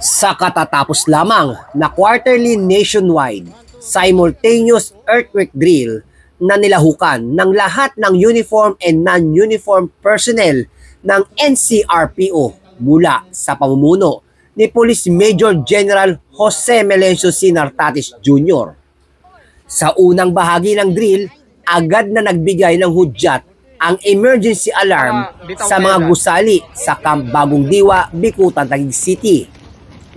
Sa katatapos lamang na quarterly nationwide simultaneous earthquake drill na nilahukan ng lahat ng uniform and non-uniform personnel ng NCRPO mula sa pamumuno ni Police Major General Jose Melencio C. Nartatis Jr. Sa unang bahagi ng drill, agad na nagbigay ng hudyat ang emergency alarm sa mga gusali sa Camp Bagong Diwa, Bicutan, Taguig City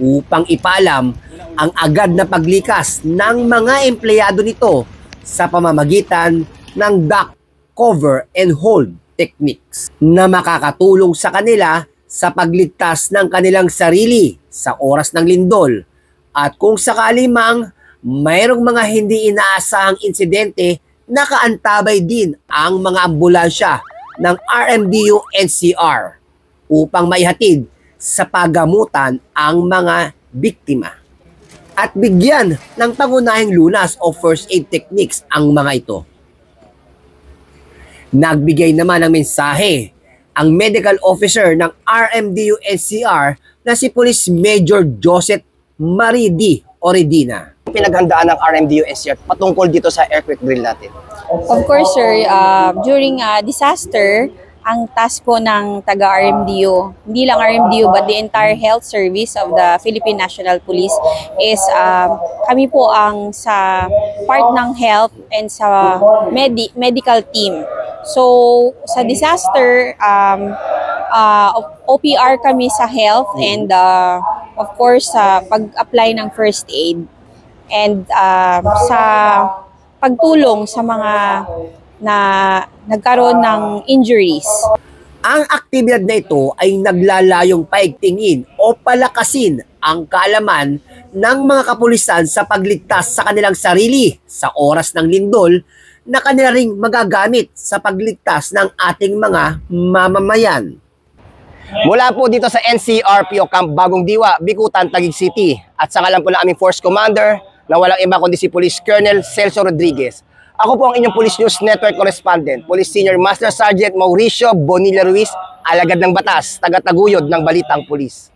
upang ipaalam ang agad na paglikas ng mga empleyado nito sa pamamagitan ng duck, cover, and hold techniques na makakatulong sa kanila sa pagligtas ng kanilang sarili sa oras ng lindol at kung sakali mang mayroong mga hindi inaasahang insidente, nakaantabay din ang mga ambulansya ng RMDU NCR upang maihatid sa paggamutan ang mga biktima at bigyan ng pangunahing lunas o first aid techniques ang mga ito. Nagbigay naman ng mensahe ang medical officer ng RMDU NCR na si Police Major Joseph Maridi Oredina. Pinaghandaan ng RMDU NCR patungkol dito sa earthquake drill natin. Of course, sir, during a disaster, ang task po ng taga-RMDU, hindi lang RMDU but the entire health service of the Philippine National Police is kami po ang sa part ng health and sa medical team. So, sa disaster, OPR kami sa health and of course sa pag-apply ng first aid and sa pagtulong sa mga na nagkaroon ng injuries. Ang aktibidad na ito ay naglalayong paigtingin o palakasin ang kaalaman ng mga kapulisan sa pagligtas sa kanilang sarili sa oras ng lindol na kanila ring magagamit sa pagligtas ng ating mga mamamayan. Mula po dito sa NCRPO Camp Bagong Diwa, Bicutan, Taguig City at sa ngalan po ng aming Force Commander na walang iba kundi si Police Colonel Celso Rodriguez. Ako po ang inyong Police News Network Correspondent, Police Senior Master Sergeant Mauricio Bonilla Ruiz, alagad ng batas, taga-taguyod ng Balitang Pulis.